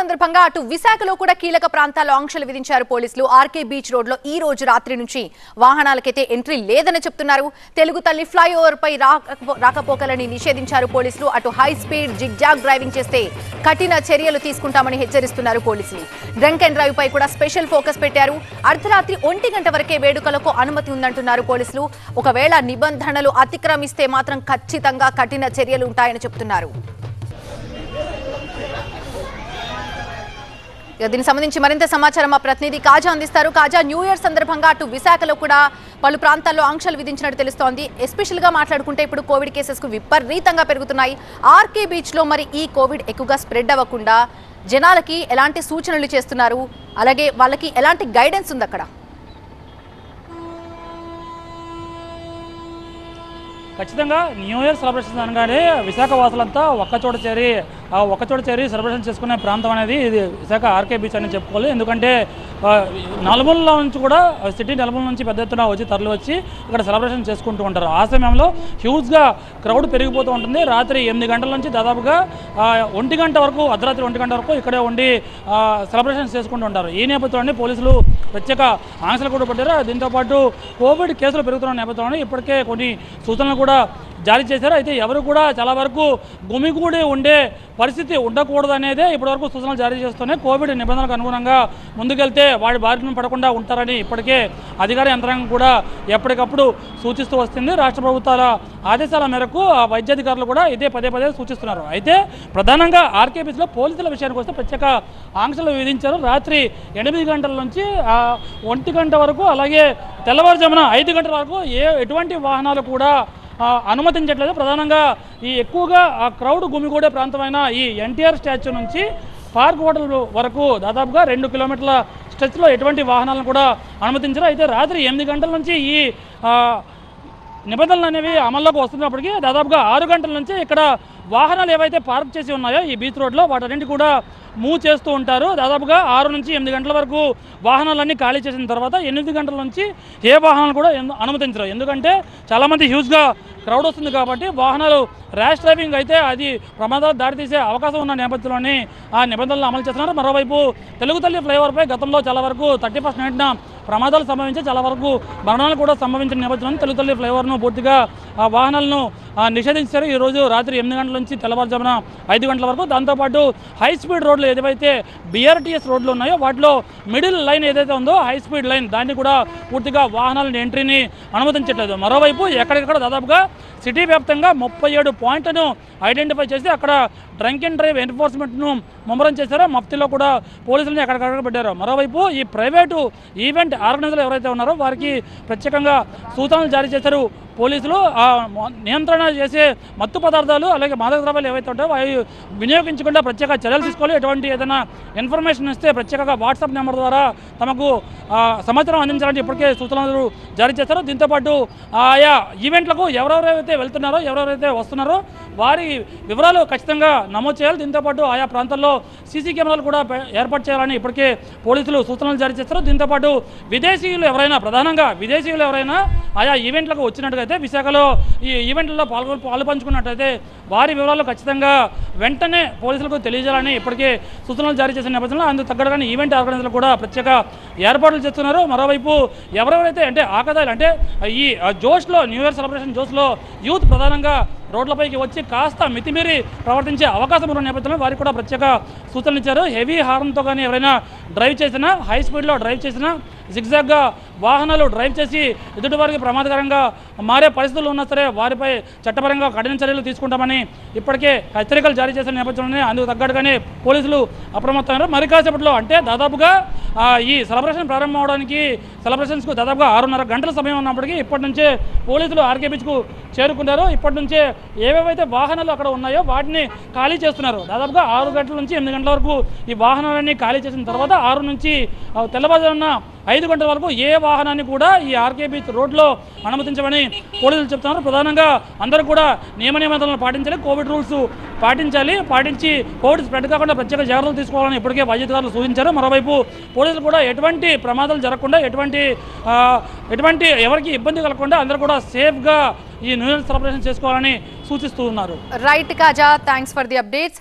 సందర్భంగా అటు విశాఖలో కూడా కీలక ప్రాంతాల్లో ఆంక్షలు విధించారు పోలీసులు. ఆర్కే బీచ్ రోడ్ లో ఈ రోజు రాత్రి నుంచి వాహనాలకైతే ఎంట్రీ లేదని చెప్తున్నారు. తెలుగు తల్లి ఫ్లైఓవర్ పై రాకపోకలని నిషేధించారు పోలీసులు. అటు హై స్పీడ్ జిగ్జాగ్ డ్రైవింగ్ చేస్తే కఠిన చర్యలు తీసుకుంటామని హెచ్చరిస్తున్నారు పోలీసులు. డ్రంక్ అండ్ డ్రైవ్ పై కూడా స్పెషల్ ఫోకస్ పెట్టారు. అర్ధరాత్రి 1 గంట వరకే వేడుకలకు అనుమతి ఉందంటున్నారు పోలీసులు. ఒకవేళ నిబంధనలు అతిక్రమిస్తే మాత్రం ఖచ్చితంగా కఠిన చర్యలు ఉంటాయని చెప్తున్నారు. దీనికి సంబంధించి మరింత సమాచారం మా ప్రతినిధి కాజా అందిస్తారు. కాజా, న్యూ ఇయర్ సందర్భంగా అటు విశాఖలో కూడా పలు ప్రాంతాల్లో ఆంక్షలు విధించినట్టు తెలుస్తోంది. ఎస్పెషల్ గా మాట్లాడుకుంటే ఇప్పుడు కోవిడ్ కేసెస్ కు విపరీతంగా పెరుగుతున్నాయి. ఆర్కే బీచ్ లో మరి ఈ కోవిడ్ ఎక్కువగా స్ప్రెడ్ అవ్వకుండా జనాలకి ఎలాంటి సూచనలు చేస్తున్నారు, అలాగే వాళ్ళకి ఎలాంటి గైడెన్స్ ఉంది అక్కడ? ఖచ్చితంగా న్యూ ఇయర్ సెలబ్రేషన్స్ అనగానే విశాఖ వాసులంతా ఒక్కచోట చేరి సెలబ్రేషన్ చేసుకునే ప్రాంతం అనేది ఇది విశాఖ ఆర్కే బీచ్ అని చెప్పుకోవాలి. ఎందుకంటే నలుమూల నుంచి కూడా సిటీ నలుమూల నుంచి పెద్ద ఎత్తున వచ్చి తరలి వచ్చి ఇక్కడ సెలబ్రేషన్ చేసుకుంటూ ఉంటారు. ఆ సమయంలో హ్యూజ్గా క్రౌడ్ పెరిగిపోతూ ఉంటుంది. రాత్రి 8 గంటల నుంచి దాదాపుగా 1 గంట వరకు, అర్ధరాత్రి 1 గంట వరకు ఇక్కడే ఉండి సెలబ్రేషన్స్ చేసుకుంటూ ఉంటారు. ఈ నేపథ్యంలోనే పోలీసులు ప్రత్యేక ఆంక్షలు కూడా పెట్టారు. దీంతోపాటు కోవిడ్ కేసులు పెరుగుతున్న నేపథ్యంలో ఇప్పటికే కొన్ని సూచనలు కూడా జారీ చేశారు. అయితే ఎవరు కూడా చాలా వరకు గుమిగూడి ఉండే పరిస్థితి ఉండకూడదు అనేదే ఇప్పటివరకు సూచనలు జారీ చేస్తూనే కోవిడ్ నిబంధనలకు అనుగుణంగా ముందుకెళ్తే వాడి బారిన పడకుండా ఉంటారని ఇప్పటికే అధికార యంత్రాంగం కూడా ఎప్పటికప్పుడు సూచిస్తూ వస్తుంది. రాష్ట్ర ప్రభుత్వాల ఆదేశాల మేరకు వైద్యాధికారులు కూడా ఇదే పదే సూచిస్తున్నారు. అయితే ప్రధానంగా ఆర్కే బీచ్లో పోలీసుల విషయానికి వస్తే ప్రత్యేక ఆంక్షలు విధించారు. రాత్రి 8 గంటల నుంచి 1 గంట వరకు, అలాగే తెల్లవారుజామున 5 గంటల వరకు ఎటువంటి వాహనాలు కూడా అనుమతించట్లేదు. ప్రధానంగా ఈ ఎక్కువగా ఆ క్రౌడ్ గుమిగూడే ప్రాంతమైన ఈ ఎన్టీఆర్ స్టాచ్యూ నుంచి పార్క్ హోటల్ వరకు దాదాపుగా 2 కిలోమీటర్ల స్ట్రెచ్లో ఎటువంటి వాహనాలను కూడా అనుమతించారు. అయితే రాత్రి 8 గంటల నుంచి ఈ నిబంధనలు అనేవి అమల్లోకి వస్తున్నప్పటికీ దాదాపుగా 6 గంటల నుంచి ఇక్కడ వాహనాలు ఏవైతే పార్క్ చేసి ఉన్నాయో ఈ బీచ్ రోడ్లో వాటన్నింటి కూడా మూవ్ చేస్తూ ఉంటారు. దాదాపుగా 6 నుంచి 8 గంటల వరకు వాహనాలన్నీ ఖాళీ చేసిన తర్వాత 8 గంటల నుంచి ఏ వాహనాలు కూడా అనుమతించరు. ఎందుకంటే చాలామంది హ్యూజ్గా క్రౌడ్ వస్తుంది కాబట్టి వాహనాలు ర్యాష్ డ్రైవింగ్ అయితే అది ప్రమాదాలు దారితీసే అవకాశం ఉన్న నేపథ్యంలోనే ఆ నిబంధనలు అమలు చేస్తున్నారు. మరోవైపు తెలుగు తల్లి ఫ్లైఓవర్పై గతంలో చాలా వరకు 31st నైట్న ప్రమాదాలు సంభవించి చాలా వరకు మరణాలు కూడా సంభవించిన నేపథ్యంలో తెలుగు తల్లి ఫ్లైఓవర్ను పూర్తిగా ఆ వాహనాలను నిషేధించారు. ఈరోజు రాత్రి 8 గంటల నుంచి తెల్లవారుజామున 5 గంటల వరకు. దాంతోపాటు హై స్పీడ్ రోడ్లు ఏదైతే BRTS రోడ్లు ఉన్నాయో వాటిలో మిడిల్ లైన్ ఏదైతే ఉందో హై స్పీడ్ లైన్ దాన్ని కూడా పూర్తిగా వాహనాల ఎంట్రీని అనుమతించట్లేదు. మరోవైపు ఎక్కడికక్కడ దాదాపుగా సిటీ వ్యాప్తంగా 37 పాయింట్లను ఐడెంటిఫై చేసి అక్కడ డ్రంక్ అండ్ డ్రైవ్ ఎన్ఫోర్స్మెంట్ను ముమ్మరం చేశారో. మఫ్తీలో కూడా పోలీసులను ఎక్కడికక్కడ పెట్టారు. మరోవైపు ఈ ప్రైవేటు ఈవెంట్ ఆర్గనైజర్లు ఎవరైతే ఉన్నారో వారికి ప్రత్యేకంగా సూచనలు జారీ చేశారు పోలీసులు. నియంత్రణ చేసే మత్తు పదార్థాలు అలాగే మాదక ద్రవ్యాలు ఏవైతే ఉంటాయో అవి వినియోగించకుండా ప్రత్యేక చర్యలు తీసుకోవాలి. ఎటువంటి ఏదైనా ఇన్ఫర్మేషన్ ఇస్తే ప్రత్యేకంగా వాట్సాప్ నెంబర్ ద్వారా తమకు సమాచారం అందించాలని ఇప్పటికే సూచనలు జారీ చేశారు. దీంతోపాటు ఆయా ఈవెంట్లకు ఎవరెవరైతే వెళ్తున్నారో ఎవరెవరైతే వస్తున్నారో వారి వివరాలు ఖచ్చితంగా నమోదు చేయాలి. దీంతోపాటు ఆయా ప్రాంతాల్లో సీసీ కెమెరాలు కూడా ఏర్పాటు చేయాలని ఇప్పటికే పోలీసులు సూచనలు జారీ చేస్తారు. దీంతోపాటు విదేశీయులు ఎవరైనా, ప్రధానంగా విదేశీయులు ఎవరైనా ఆయా ఈవెంట్లకు వచ్చినట్టుగా విశాఖలో ఈ ఈవెంట్లలో పాలు పంచుకున్నట్టయితే వారి వివరాలు ఖచ్చితంగా వెంటనే పోలీసులకు తెలియజేయాలని ఇప్పటికే సూచనలు జారీ చేసిన నేపథ్యంలో అందుకు తగ్గట్టుగానే ఈవెంట్ ఆర్గనైజర్లు కూడా ప్రత్యేక ఏర్పాట్లు చేస్తున్నారు. మరోవైపు ఎవరెవరైతే అంటే ఆకతాయిలు అంటే ఈ జోష్లో న్యూ ఇయర్ సెలబ్రేషన్ జోష్లో యూత్ ప్రధానంగా రోడ్లపైకి వచ్చి కాస్త మితిమీరి ప్రవర్తించే అవకాశం ఉన్న నేపథ్యంలో వారికి కూడా ప్రత్యేక సూచనలు ఇచ్చారు. హెవీ హార్న్తో కానీ ఎవరైనా డ్రైవ్ చేసినా, హై స్పీడ్లో డ్రైవ్ చేసినా, జిగ్జాగ్గా వాహనాలు డ్రైవ్ చేసి ఎదుటి వారికి ప్రమాదకరంగా మారే పరిస్థితులు ఉన్నా సరే వారిపై చట్టపరంగా కఠిన చర్యలు తీసుకుంటామని ఇప్పటికే హెచ్చరికలు జారీ చేసిన నేపథ్యంలోనే అందుకు తగ్గట్టుగానే పోలీసులు అప్రమత్తమైనారు. మరి కాసేపట్లో అంటే దాదాపుగా ఈ సెలబ్రేషన్ ప్రారంభం అవడానికి సెలబ్రేషన్స్కు దాదాపుగా 6:30 గంటల సమయం ఉన్నప్పటికీ ఇప్పటి నుంచే పోలీసులు ఆర్కే బీచ్కు చేరుకున్నారు. ఇప్పటి నుంచే ఏవేవైతే వాహనాలు అక్కడ ఉన్నాయో వాటిని ఖాళీ చేస్తున్నారు. దాదాపుగా 6 గంటల నుంచి 8 గంటల వరకు ఈ వాహనాలన్నీ ఖాళీ చేసిన తర్వాత 6 నుంచి తెల్లవారుజామున 5 గంటల వరకు ఏ వాహనాన్ని కూడా ఈ ఆర్కే బీచ్ రోడ్లో అనుమతించమని పోలీసులు చెప్తున్నారు. ప్రధానంగా అందరూ కూడా నియమ నిబంధనలు పాటించాలి, కోవిడ్ రూల్స్ పాటించి కోవిడ్ స్ప్రెడ్ కాకుండా ప్రత్యేక జాగ్రత్తలు తీసుకోవాలని ఇప్పటికే వైద్యాధికారులు సూచించారు. మరోవైపు పోలీసులు కూడా ఎటువంటి ప్రమాదాలు జరగకుండా, ఎటువంటి ఎవరికి ఇబ్బంది కలగకుండా అందరూ కూడా సేఫ్గా ఈ న్యూ ఇయర్ సెలబ్రేషన్ చేసుకోవాలని సూచిస్తూ ఉన్నారు. Right Kaja, thanks for the updates.